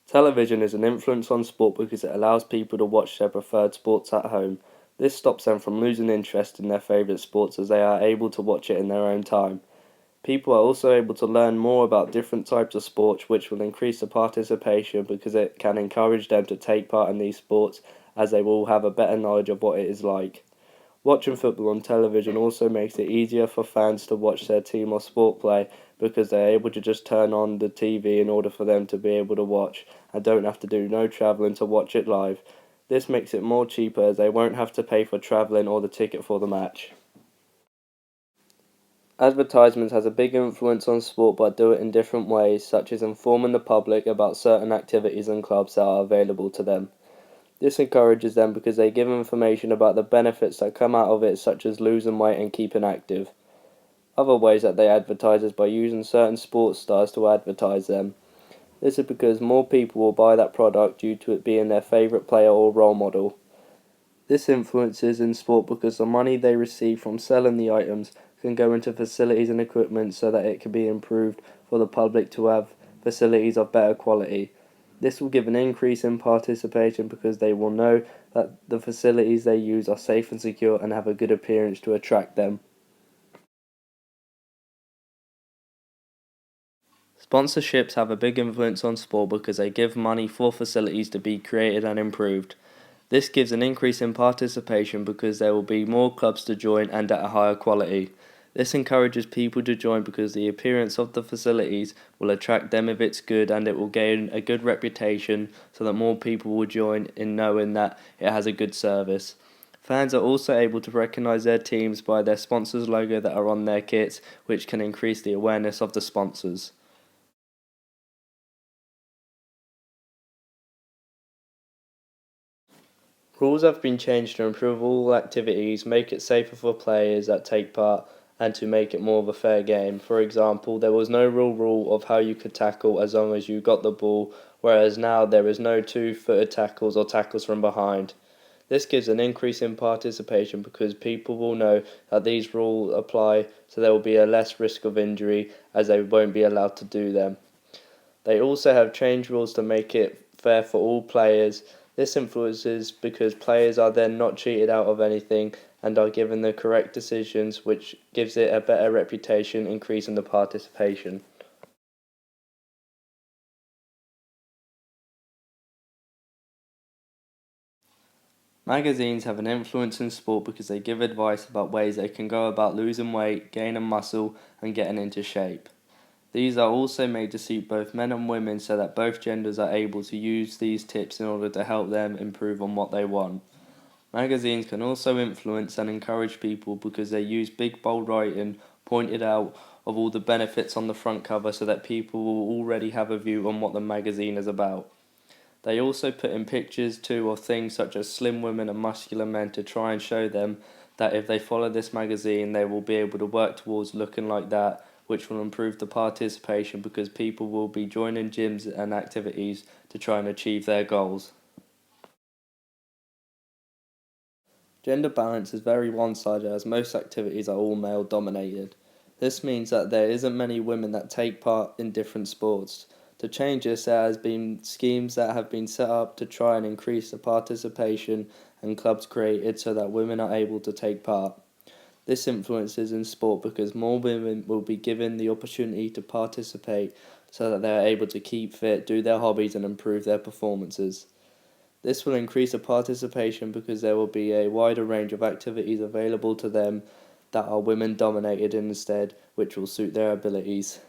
Television is an influence on sport because it allows people to watch their preferred sports at home. This stops them from losing interest in their favourite sports as they are able to watch it in their own time. People are also able to learn more about different types of sports, which will increase the participation because it can encourage them to take part in these sports as they will have a better knowledge of what it is like. Watching football on television also makes it easier for fans to watch their team or sport play because they're able to just turn on the TV in order for them to be able to watch and don't have to do no travelling to watch it live. This makes it more cheaper as they won't have to pay for travelling or the ticket for the match. Advertisements has a big influence on sport but do it in different ways, such as informing the public about certain activities and clubs that are available to them. This encourages them because they give information about the benefits that come out of it, such as losing weight and keeping active. Other ways that they advertise is by using certain sports stars to advertise them. This is because more people will buy that product due to it being their favourite player or role model. This influences in sport because the money they receive from selling the items can go into facilities and equipment so that it can be improved for the public to have facilities of better quality. This will give an increase in participation because they will know that the facilities they use are safe and secure and have a good appearance to attract them. Sponsorships have a big influence on sport because they give money for facilities to be created and improved. This gives an increase in participation because there will be more clubs to join and at a higher quality. This encourages people to join because the appearance of the facilities will attract them if it's good and it will gain a good reputation so that more people will join in knowing that it has a good service. Fans are also able to recognise their teams by their sponsors' logo that are on their kits, which can increase the awareness of the sponsors. Rules have been changed to improve all activities, make it safer for players that take part, and to make it more of a fair game. For example, there was no real rule of how you could tackle as long as you got the ball, whereas now there is no two-footed tackles or tackles from behind. This gives an increase in participation because people will know that these rules apply, so there will be a less risk of injury as they won't be allowed to do them. They also have changed rules to make it fair for all players. This influences because players are then not cheated out of anything and are given the correct decisions, which gives it a better reputation, increasing the participation. Magazines have an influence in sport because they give advice about ways they can go about losing weight, gaining muscle, and getting into shape. These are also made to suit both men and women so that both genders are able to use these tips in order to help them improve on what they want. Magazines can also influence and encourage people because they use big bold writing pointed out of all the benefits on the front cover so that people will already have a view on what the magazine is about. They also put in pictures too of things such as slim women and muscular men to try and show them that if they follow this magazine they will be able to work towards looking like that, which will improve the participation because people will be joining gyms and activities to try and achieve their goals. Gender balance is very one-sided as most activities are all male dominated. This means that there isn't many women that take part in different sports. To change this, there has been schemes that have been set up to try and increase the participation and clubs created so that women are able to take part. This influences in sport because more women will be given the opportunity to participate so that they are able to keep fit, do their hobbies and improve their performances. This will increase the participation because there will be a wider range of activities available to them that are women dominated instead, which will suit their abilities.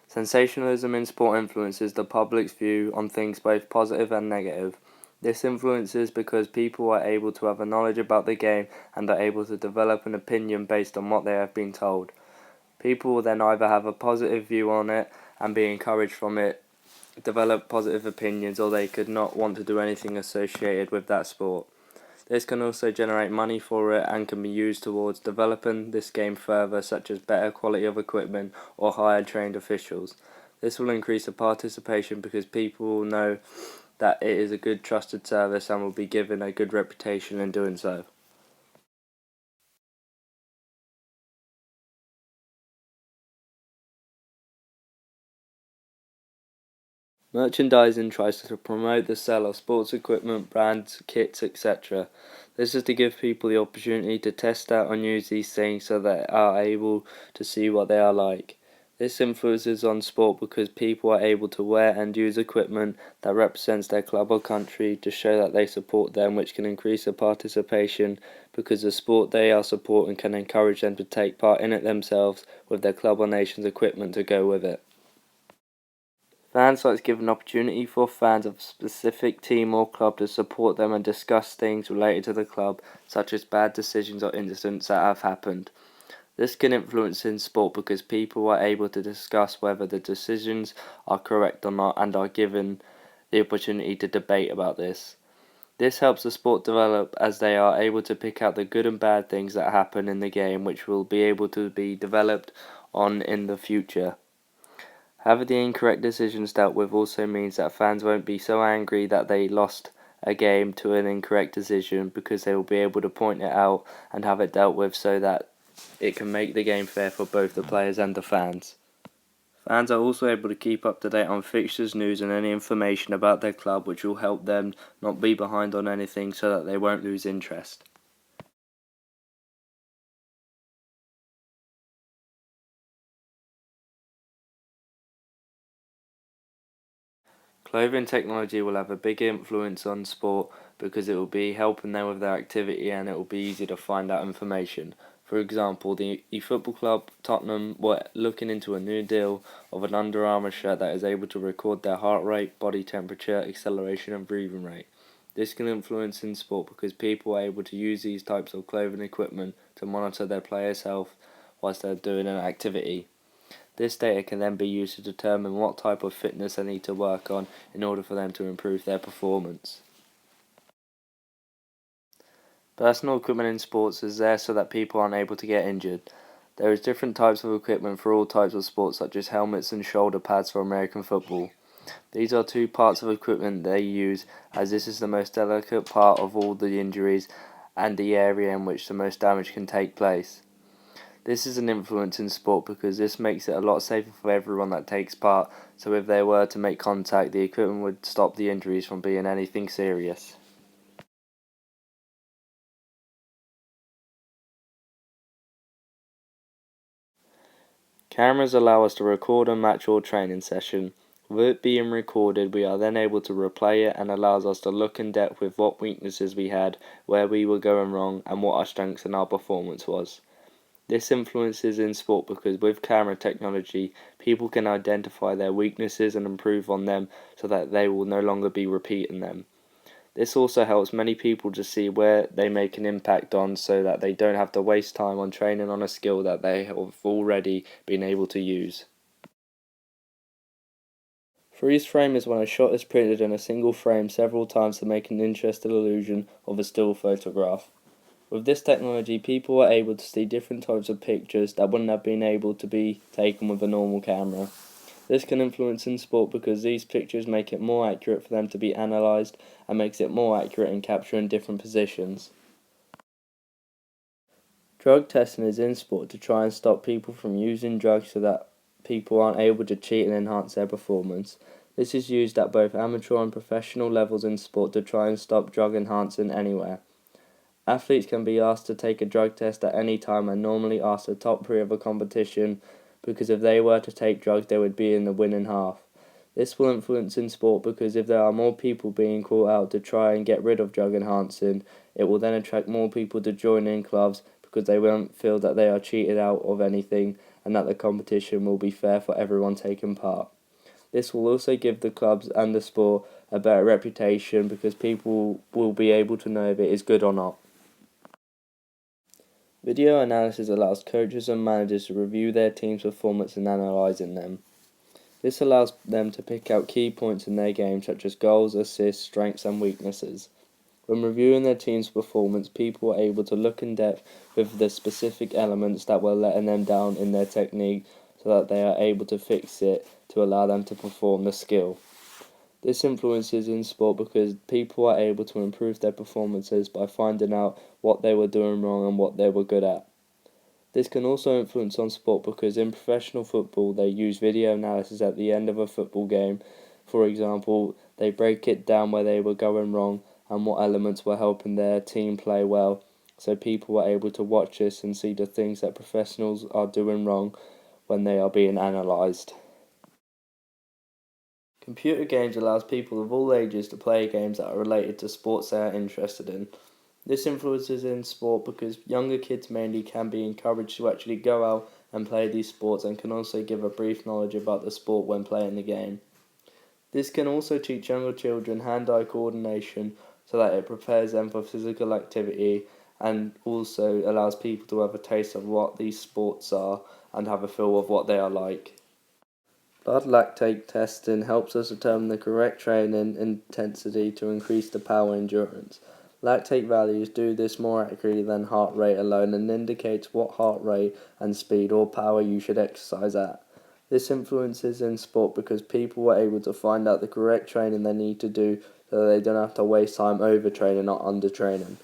Sensationalism in sport influences the public's view on things both positive and negative. This influences because people are able to have a knowledge about the game and are able to develop an opinion based on what they have been told. People will then either have a positive view on it and be encouraged from it, develop positive opinions, or they could not want to do anything associated with that sport. This can also generate money for it and can be used towards developing this game further, such as better quality of equipment or higher trained officials. This will increase the participation because people will know that it is a good trusted service and will be given a good reputation in doing so. Merchandising tries to promote the sale of sports equipment, brands, kits, etc. This is to give people the opportunity to test out and use these things so they are able to see what they are like. This influences on sport because people are able to wear and use equipment that represents their club or country to show that they support them, which can increase their participation because the sport they are supporting can encourage them to take part in it themselves with their club or nation's equipment to go with it. Fan sites give an opportunity for fans of a specific team or club to support them and discuss things related to the club, such as bad decisions or incidents that have happened. This can influence in sport because people are able to discuss whether the decisions are correct or not and are given the opportunity to debate about this. This helps the sport develop as they are able to pick out the good and bad things that happen in the game, which will be able to be developed on in the future. Having the incorrect decisions dealt with also means that fans won't be so angry that they lost a game to an incorrect decision because they will be able to point it out and have it dealt with so that it can make the game fair for both the players and the fans. Fans are also able to keep up to date on fixtures, news and any information about their club, which will help them not be behind on anything so that they won't lose interest. Clothing technology will have a big influence on sport because it will be helping them with their activity and it will be easy to find out information. For example, the football club Tottenham were looking into a new deal of an Under Armour shirt that is able to record their heart rate, body temperature, acceleration and breathing rate. This can influence in sport because people are able to use these types of clothing equipment to monitor their players' health whilst they're doing an activity. This data can then be used to determine what type of fitness they need to work on in order for them to improve their performance. Personal equipment in sports is there so that people aren't able to get injured. There is different types of equipment for all types of sports such as helmets and shoulder pads for American football. These are two parts of equipment they use as this is the most delicate part of all the injuries and the area in which the most damage can take place. This is an influence in sport because this makes it a lot safer for everyone that takes part, so if they were to make contact, the equipment would stop the injuries from being anything serious. Cameras allow us to record and match all training session. With it being recorded, we are then able to replay it and allows us to look in depth with what weaknesses we had, where we were going wrong, and what our strengths and our performance was. This influences in sport because with camera technology, people can identify their weaknesses and improve on them so that they will no longer be repeating them. This also helps many people to see where they make an impact on so that they don't have to waste time on training on a skill that they have already been able to use. Freeze frame is when a shot is printed in a single frame several times to make an interesting illusion of a still photograph. With this technology, people are able to see different types of pictures that wouldn't have been able to be taken with a normal camera. This can influence in sport because these pictures make it more accurate for them to be analysed and makes it more accurate in capturing different positions. Drug testing is in sport to try and stop people from using drugs so that people aren't able to cheat and enhance their performance. This is used at both amateur and professional levels in sport to try and stop drug enhancing anywhere. Athletes can be asked to take a drug test at any time and normally ask the top three of a competition because if they were to take drugs they would be in the winning half. This will influence in sport because if there are more people being called out to try and get rid of drug enhancing, it will then attract more people to join in clubs because they won't feel that they are cheated out of anything and that the competition will be fair for everyone taking part. This will also give the clubs and the sport a better reputation because people will be able to know if it is good or not. Video analysis allows coaches and managers to review their team's performance and analysing them. This allows them to pick out key points in their game such as goals, assists, strengths and weaknesses. When reviewing their team's performance, people are able to look in depth with the specific elements that were letting them down in their technique so that they are able to fix it to allow them to perform the skill. This influences in sport because people are able to improve their performances by finding out what they were doing wrong and what they were good at. This can also influence on sport because in professional football they use video analysis at the end of a football game For example, they break it down where they were going wrong and what elements were helping their team play well, so people were able to watch this and see the things that professionals are doing wrong when they are being analysed. Computer games allows people of all ages to play games that are related to sports they are interested in. This influences in sport because younger kids mainly can be encouraged to actually go out and play these sports and can also give a brief knowledge about the sport when playing the game. This can also teach younger children hand-eye coordination so that it prepares them for physical activity and also allows people to have a taste of what these sports are and have a feel of what they are like. Blood lactate testing helps us determine the correct training intensity to increase the power endurance. Lactate values do this more accurately than heart rate alone and indicates what heart rate and speed or power you should exercise at. This influences in sport because people were able to find out the correct training they need to do so that they don't have to waste time overtraining or undertraining.